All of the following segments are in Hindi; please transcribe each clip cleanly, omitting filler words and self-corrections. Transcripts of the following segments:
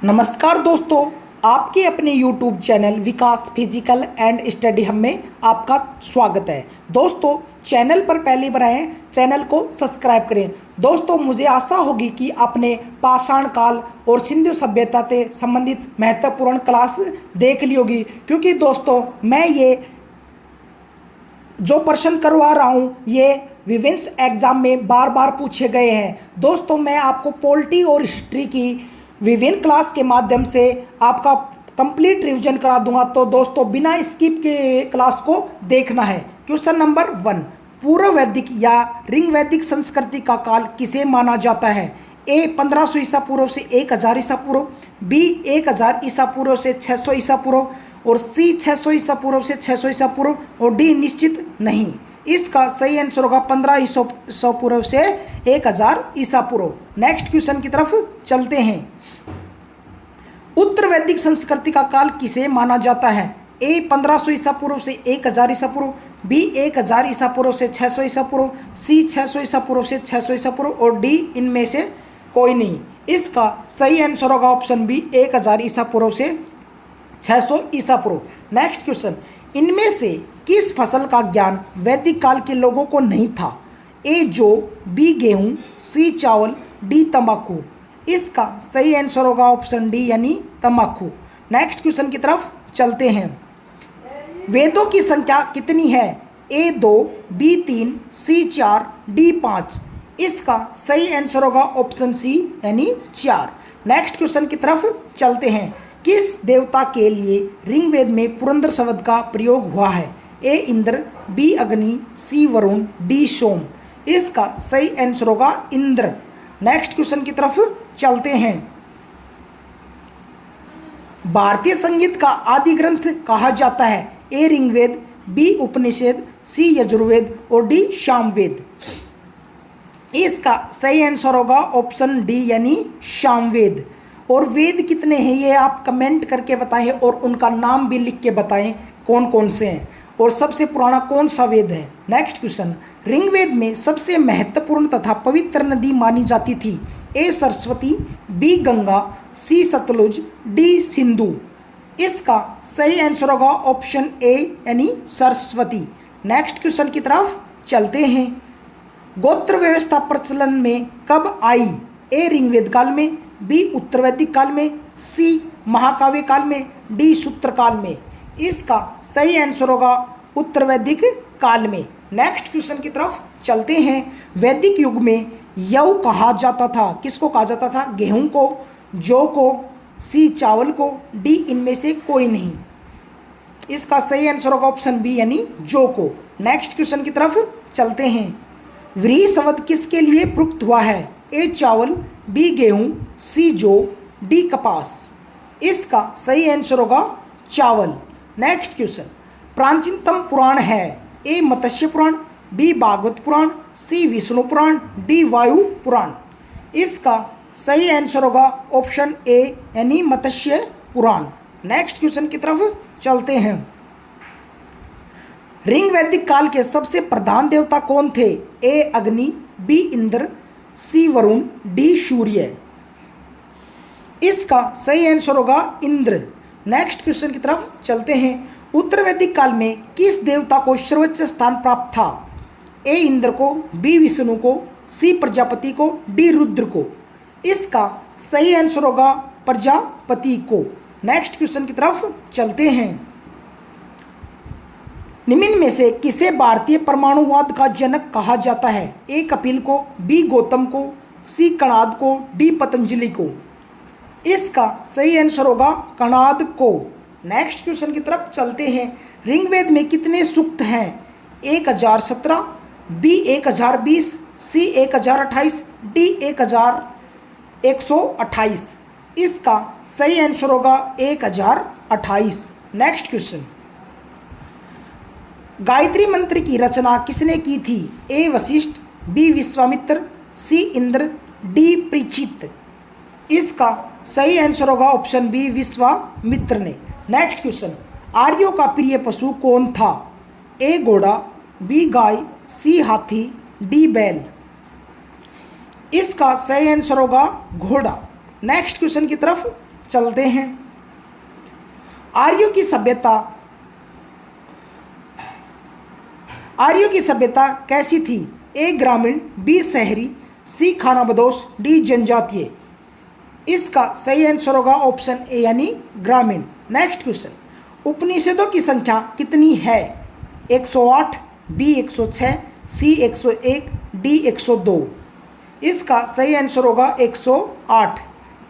नमस्कार दोस्तों, आपके अपने YouTube channel Vikas physical and study hub में आपका स्वागत है। दोस्तों, चैनल पर पहली बार आए चैनल को सब्सक्राइब करें। दोस्तों, मुझे आशा होगी कि आपने पाषाण काल और सिंधु सभ्यता से संबंधित महत्वपूर्ण क्लास देख ली होगी, क्योंकि दोस्तों मैं ये जो प्रश्न करवा रहा हूँ ये विभिन्न एग्जाम में बार बार पूछे गए हैं। दोस्तों, मैं आपको पॉलिटी और हिस्ट्री की विभिन्न क्लास के माध्यम से आपका कंप्लीट रिवीजन करा दूंगा। तो दोस्तों, बिना स्किप के क्लास को देखना है। क्वेश्चन नंबर 1, पूर्व वैदिक या रिंग वैदिक संस्कृति का काल किसे माना जाता है? ए 1500 ईसा पूर्व से 1000 ईसा पूर्व, बी 1000 ईसा पूर्व से 600 ईसा पूर्व, और सी 600 ईसा पूर्व से 600 ईसा पूर्व, और डी निश्चित नहीं। इसका सही आंसर होगा 15 ईसा पूर्व से 1000 ईसा पूर्व। नेक्स्ट क्वेश्चन की तरफ चलते हैं। उत्तर वैदिक संस्कृति का काल किसे माना जाता है? ए 1500 ईसा पूर्व से 1000 ईसा पूर्व, बी 1000 ईसा पूर्व से 600 ईसा पूर्व, सी 600 ईसा पूर्व से 600 ईसा पूर्व, और डी इनमें से कोई नहीं। इसका सही आंसर होगा ऑप्शन बी 1000 ईसा पूर्व से 600 ईसा पूर्व। नेक्स्ट क्वेश्चन, इनमें से किस फसल का ज्ञान वैदिक काल के लोगों को नहीं था? ए जौ, बी गेहूं, सी चावल, डी तंबाकू। इसका सही आंसर होगा ऑप्शन डी यानी तंबाकू। नेक्स्ट क्वेश्चन की तरफ चलते हैं। वेदों की संख्या कितनी है? ए 2, बी 3, सी 4, डी 5। इसका सही आंसर होगा ऑप्शन सी यानी 4। नेक्स्ट क्वेश्चन की तरफ चलते हैं। किस देवता के लिए ऋग्वेद में पुरंदर शब्द का प्रयोग हुआ है? ए इंद्र, बी अग्नि, सी वरुण, डी सोम। इसका सही आंसर होगा इंद्र। नेक्स्ट क्वेश्चन की तरफ चलते हैं। भारतीय संगीत का आदि ग्रंथ कहा जाता है? ए ऋग्वेद, बी उपनिषद, सी यजुर्वेद, और डी सामवेद। इसका सही आंसर होगा ऑप्शन डी यानी सामवेद। और वेद कितने हैं ये आप कमेंट करके बताएं, और उनका नाम भी लिख के बताएं कौन कौन से हैं, और सबसे पुराना कौन सा वेद है। नेक्स्ट क्वेश्चन, ऋग्वेद में सबसे महत्वपूर्ण तथा पवित्र नदी मानी जाती थी? ए सरस्वती, बी गंगा, सी सतलुज, डी सिंधु। इसका सही आंसर होगा ऑप्शन ए यानी सरस्वती। नेक्स्ट क्वेश्चन की तरफ चलते हैं। गोत्र व्यवस्था प्रचलन में कब आई? ए ऋग्वेद काल में, बी उत्तर वैदिक काल में, सी महाकाव्य काल में, डी सूत्र काल में। इसका सही आंसर होगा उत्तर वैदिक काल में। नेक्स्ट क्वेश्चन की तरफ चलते हैं। वैदिक युग में यव कहा जाता था? किसको कहा जाता था? गेहूं को, जौ को, सी चावल को, डी इनमें से कोई नहीं। इसका सही आंसर होगा ऑप्शन बी यानी जौ को। नेक्स्ट क्वेश्चन की तरफ चलते हैं। व्रीहि शब्द किसके लिए प्रयुक्त हुआ है? ए चावल, बी गेहूं, सी जौ, डी कपास। इसका सही आंसर होगा चावल। नेक्स्ट क्वेश्चन, प्राचीनतम पुराण है? ए मत्स्य पुराण, बी भागवत पुराण, सी विष्णु पुराण, डी वायु पुराण। इसका सही आंसर होगा ऑप्शन ए यानी मत्स्य पुराण। नेक्स्ट क्वेश्चन की तरफ चलते हैं। ऋग वैदिक काल के सबसे प्रधान देवता कौन थे? ए अग्नि, बी इंद्र, सी वरुण, डी सूर्य। इसका सही आंसर होगा इंद्र। नेक्स्ट क्वेश्चन की तरफ चलते हैं। उत्तर वैदिक काल में किस देवता को सर्वोच्च स्थान प्राप्त था? ए इंद्र को, बी विष्णु को, सी प्रजापति को, डी रुद्र को। इसका सही आंसर होगा प्रजापति को। नेक्स्ट क्वेश्चन की तरफ चलते हैं। निम्न में से किसे भारतीय परमाणुवाद का जनक कहा जाता है? ए कपिल को, बी गौतम को, सी कणाद को, डी पतंजलि को। इसका सही आंसर होगा कणाद को। नेक्स्ट क्वेश्चन की तरफ चलते हैं। ऋग्वेद में कितने सूक्त हैं? 1017, बी 1020, सी 1028, डी 1128। इसका सही आंसर होगा 1028। नेक्स्ट क्वेश्चन, गायत्री मंत्र की रचना किसने की थी? ए वशिष्ठ, बी विश्वामित्र, सी इंद्र, डी परीक्षित। इसका सही आंसर होगा ऑप्शन बी विश्वामित्र ने। नेक्स्ट क्वेश्चन, आर्यों का प्रिय पशु कौन था? ए घोड़ा, बी गाय, सी हाथी, डी बैल। इसका सही आंसर होगा घोड़ा। नेक्स्ट क्वेश्चन की तरफ चलते हैं। आर्यों की सभ्यता कैसी थी? ए ग्रामीण, बी शहरी, सी खानाबदोश, डी जनजातीय। इसका सही आंसर होगा ऑप्शन ए यानी ग्रामीण। नेक्स्ट क्वेश्चन, उपनिषदों की संख्या कितनी है? 108, बी 106, सी 101, डी 102। इसका सही आंसर होगा 108।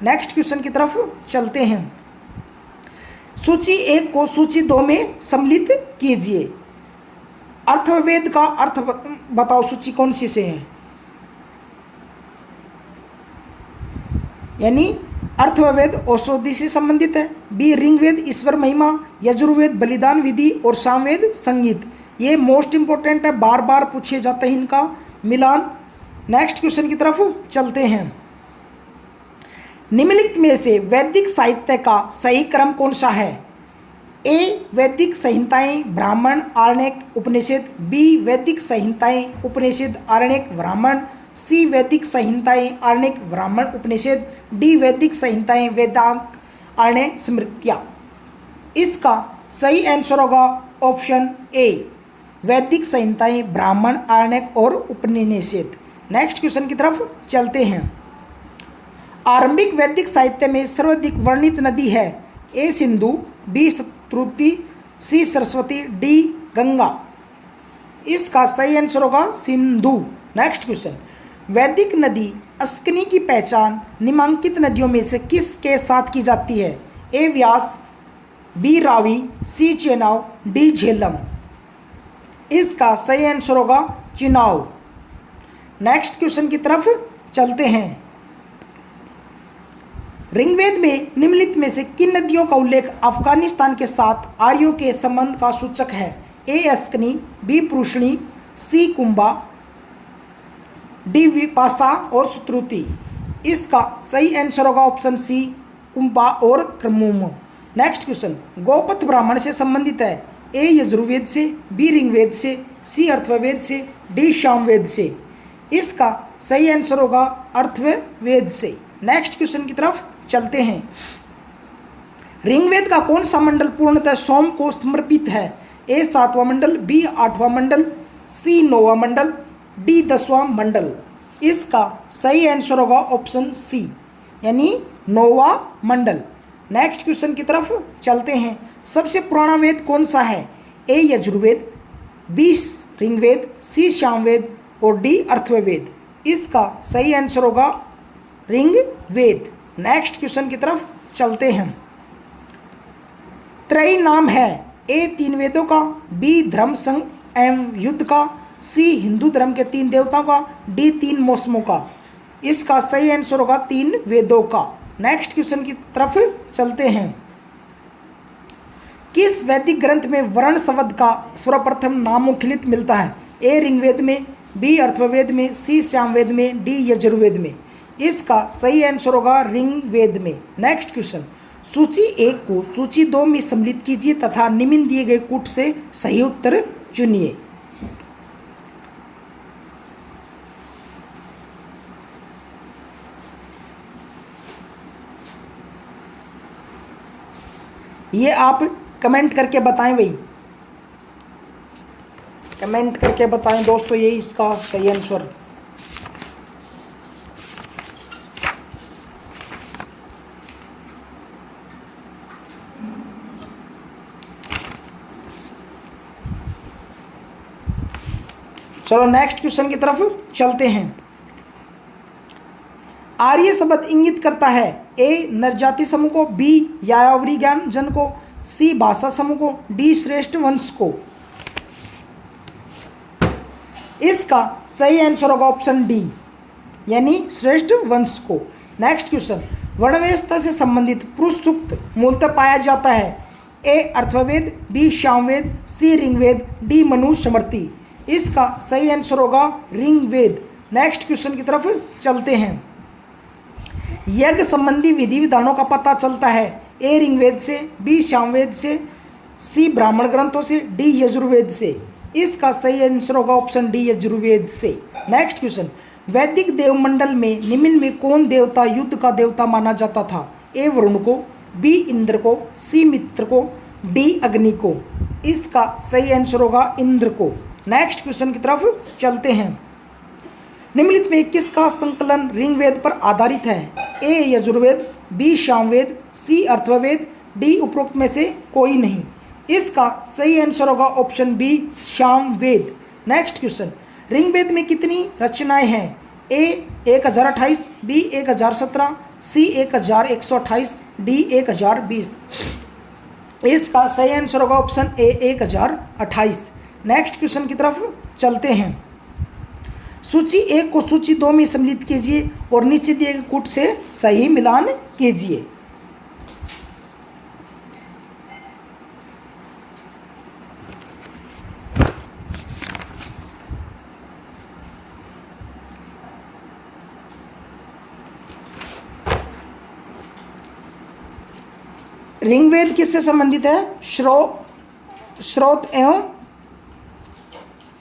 नेक्स्ट क्वेश्चन की तरफ चलते हैं। सूची 1 को सूची 2 में सम्मिलित कीजिए। अर्थवेद का अर्थ बताओ, सूची कौन सी से है? यानी अर्थवेद औषधि से संबंधित है, बी ऋग्वेद ईश्वर महिमा, यजुर्वेद बलिदान विधि और सामवेद संगीत। ये मोस्ट इंपॉर्टेंट है, बार बार पूछे जाते हैं इनका मिलान। नेक्स्ट क्वेश्चन की तरफ चलते हैं। निम्नलिखित में से वैदिक साहित्य का सही क्रम कौन सा है? ए वैदिक संहिताएं ब्राह्मण आरण्यक उपनिषद, बी वैदिक संहिताएं उपनिषद आरण्यक ब्राह्मण, सी वैदिक संहिताएं आरण्यक ब्राह्मण उपनिषद, डी वैदिक संहिताएं वेदांग आरण्य स्मृतियाँ। इसका सही आंसर होगा ऑप्शन ए वैदिक संहिताएं ब्राह्मण आरण्यक और उपनिषद। नेक्स्ट क्वेश्चन की तरफ चलते हैं। आरंभिक वैदिक साहित्य में सर्वाधिक वर्णित नदी है? ए सिंधु, बी सतरुति, सी सरस्वती, डी गंगा। इसका सही आंसर होगा सिंधु। नेक्स्ट क्वेश्चन, वैदिक नदी अस्कनी की पहचान निम्नलिखित नदियों में से किसके साथ की जाती है? ए व्यास, बी रावी, सी चेनाब, डी झेलम। इसका सही आंसर होगा चेनाब। नेक्स्ट क्वेश्चन की तरफ चलते हैं। ऋग्वेद में निम्नलिखित में से किन नदियों का उल्लेख अफगानिस्तान के साथ आर्यों के संबंध का सूचक है? ए अस्कनी, बी पुरुषणी, सी कुंभा, डी विपाशा और सतरुति। इसका सही आंसर होगा ऑप्शन सी कुंभा और क्रमुम। नेक्स्ट क्वेश्चन, गौपथ ब्राह्मण से संबंधित है? ए यजुर्वेद से, बी ऋग्वेद से, सी अथर्ववेद से, डी सामवेद से। इसका सही आंसर होगा अथर्ववेद से। नेक्स्ट क्वेश्चन की तरफ चलते हैं। ऋग्वेद का कौन सा मंडल पूर्णतः सोम को समर्पित है? ए 7वां मंडल, बी 8वां मंडल, सी 9वां मंडल, डी 10वां मंडल। इसका सही आंसर होगा ऑप्शन सी यानी 9वां मंडल। नेक्स्ट क्वेश्चन की तरफ चलते हैं। सबसे पुराना वेद कौन सा है? ए यजुर्वेद, बी ऋग्वेद, सी सामवेद और डी अथर्ववेद। इसका सही आंसर होगा ऋग्वेद। नेक्स्ट क्वेश्चन की तरफ चलते हैं। त्रय नाम है? ए 3 वेदों का, बी धर्म संघ एवं युद्ध का, सी हिंदू धर्म के 3 देवताओं का, डी 3 मौसमों का। इसका सही आंसर होगा 3 वेदों का। नेक्स्ट क्वेश्चन की तरफ चलते हैं। किस वैदिक ग्रंथ में वर्ण शब्द का सर्वप्रथम नामोल्लेख मिलता है? ए ऋग्वेद में, बी अथर्ववेद में, सी सामवेद में, डी यजुर्वेद में। इसका सही आंसर होगा ऋग्वेद में। नेक्स्ट क्वेश्चन, सूची 1 को सूची 2 में सम्मिलित कीजिए तथा निम्न दिए गए कूट से सही उत्तर चुनिए। ये आप कमेंट करके बताएं भाई, कमेंट करके बताएं दोस्तों, ये इसका सही आंसर। चलो नेक्स्ट क्वेश्चन की तरफ चलते हैं। आर्य शब्द इंगित करता है? ए नरजाति समूह को, बी यायावरी ज्ञान जन को, सी भाषा समूह को, डी श्रेष्ठ वंश को। इसका सही आंसर होगा ऑप्शन डी यानी श्रेष्ठ वंश को। नेक्स्ट क्वेश्चन, वर्णव्यवस्था से संबंधित पुरुष सूक्त मूलतः पाया जाता है? ए अथर्ववेद, बी सामवेद, सी ऋग्वेद, डी मनु स्मृति। इसका सही आंसर होगा ऋग्वेद। नेक्स्ट क्वेश्चन की तरफ चलते हैं। यज्ञ संबंधी विधि विधानों का पता चलता है? ए ऋग्वेद से, बी सामवेद से, सी ब्राह्मण ग्रंथों से, डी यजुर्वेद से। इसका सही आंसर होगा ऑप्शन डी यजुर्वेद से। नेक्स्ट क्वेश्चन, वैदिक देवमंडल में निम्न में कौन देवता युद्ध का देवता माना जाता था? ए वरुण को, बी इंद्र को, सी मित्र को, डी अग्नि को। इसका सही आंसर होगा इंद्र को। नेक्स्ट क्वेश्चन की तरफ चलते हैं। निम्नलिखित में किसका संकलन ऋग्वेद पर आधारित है? A Yajurveda, B Samaveda, C Atharvaveda, D उपरोक्त में से कोई नहीं। इसका सही आंसर होगा option B Samaveda. Next question, Rigveda में कितनी रचनाएं हैं? A 1028, B 1017, C 1128, D 1020। इसका सही आंसर होगा ऑप्शन ए 1028। नेक्स्ट क्वेश्चन की तरफ चलते हैं। सूची 1 को सूची 2 में सम्मिलित कीजिए और नीचे दिए गए कूट से सही मिलान कीजिए। ऋग्वेद किससे संबंधित है? श्रोत एवं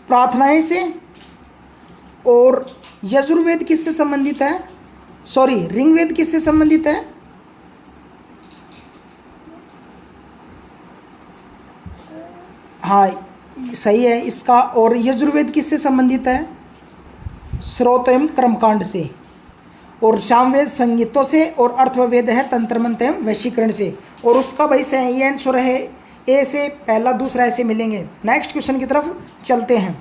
प्रार्थनाएं से। और यजुर्वेद किससे संबंधित है? ऋग्वेद किससे संबंधित है? हाँ सही है इसका। और यजुर्वेद किससे संबंधित है? स्रोत एवं कर्मकांड से। और सामवेद संगीतों से। और अथर्ववेद है तंत्र मंत्र एवं वशीकरण से। और उसका भाई सही आंसर है ए से पहला दूसरा ऐसे मिलेंगे। नेक्स्ट क्वेश्चन की तरफ चलते हैं।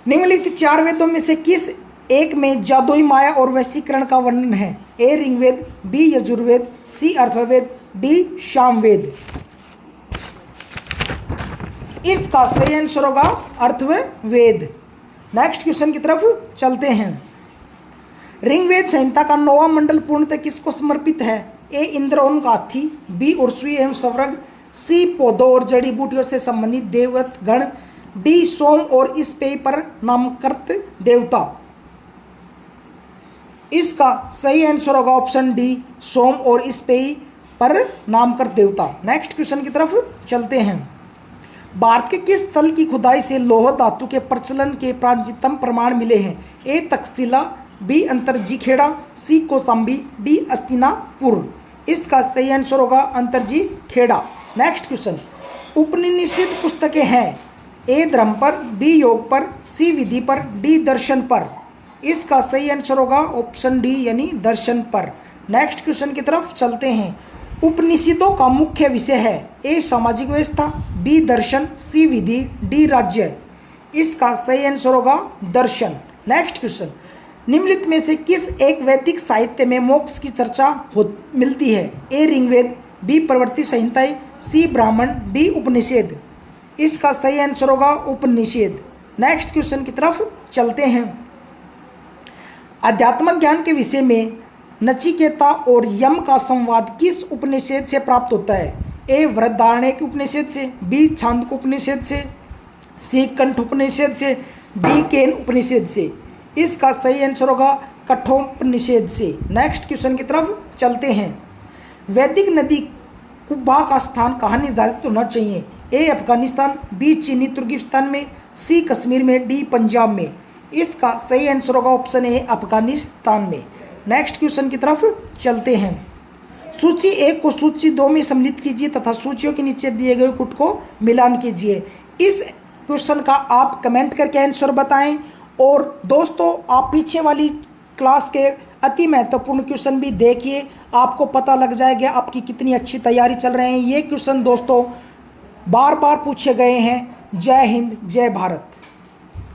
निम्नलिखित 4 वेदों में से किस एक में जादुई माया और वशीकरण का वर्णन है? ए ऋग्वेद, बी यजुर्वेद, सी अथर्ववेद, डी सामवेद। इसका सही आंसर होगा अथर्ववेद। नेक्स्ट क्वेश्चन की तरफ चलते हैं। ऋग्वेद संहिता का 9वां मंडल पूर्णतः किसको समर्पित है? ए इंद्र और हाथी, बी उर्वशी एवं स्वर्ग, सी पौधों और जड़ी बूटियों से संबंधित देवत गण, डी सोम और इस पेय पर नामकृत देवता। इसका सही आंसर होगा ऑप्शन डी सोम और इस पेय पर नामकृत देवता। नेक्स्ट क्वेश्चन की तरफ चलते हैं। भारत के किस स्थल की खुदाई से लौह धातु के प्रचलन के प्राचीनतम प्रमाण मिले हैं? ए तक्षशिला, बी अंतरजी खेड़ा, सी कौशाम्बी, डी अस्तिनापुर। इसका सही आंसर होगा अंतरजी खेड़ा। नेक्स्ट क्वेश्चन, उपनिषद पुस्तकें हैं? ए धर्म पर, बी योग पर, सी विधि पर, डी दर्शन पर। इसका सही आंसर होगा ऑप्शन डी यानी दर्शन पर। नेक्स्ट क्वेश्चन की तरफ चलते हैं। उपनिषदों का मुख्य विषय है? ए सामाजिक व्यवस्था, बी दर्शन, सी विधि, डी राज्य। इसका सही आंसर होगा दर्शन। नेक्स्ट क्वेश्चन, निम्नलिखित में से किस एक वैदिक साहित्य में मोक्ष की चर्चा मिलती है? ए ऋग्वेद, बी प्रवृत्ति संहिताएं, सी ब्राह्मण, डी उपनिषद। इसका सही आंसर होगा उपनिषद। नेक्स्ट क्वेश्चन की तरफ चलते हैं। आध्यात्मिक ज्ञान के विषय में नचिकेता और यम का संवाद किस उपनिषद से प्राप्त होता है? ए वृहदारण्यक उपनिषद से, बी छांदोग्य उपनिषद से, सी कंठ उपनिषद से, डी केन उपनिषद से। इसका सही आंसर होगा कठोपनिषद से। नेक्स्ट क्वेश्चन की तरफ चलते हैं। वैदिक नदी कुब्बा का स्थान कहाँ निर्धारित होना चाहिए? ए अफगानिस्तान, बी चीनी तुर्किस्तान में, सी कश्मीर में, डी पंजाब में। इसका सही आंसर होगा ऑप्शन ए अफगानिस्तान में। नेक्स्ट क्वेश्चन की तरफ चलते हैं। सूची 1 को सूची 2 में सम्मिलित कीजिए तथा सूचियों के नीचे दिए गए कूट को मिलान कीजिए। इस क्वेश्चन का आप कमेंट करके आंसर बताएं। और दोस्तों आप पीछे वाली क्लास के अति महत्वपूर्ण क्वेश्चन भी देखिए, आपको पता लग जाएगा आपकी कितनी अच्छी तैयारी चल रही है। ये क्वेश्चन दोस्तों बार बार पूछे गए हैं। जय हिंद, जय भारत।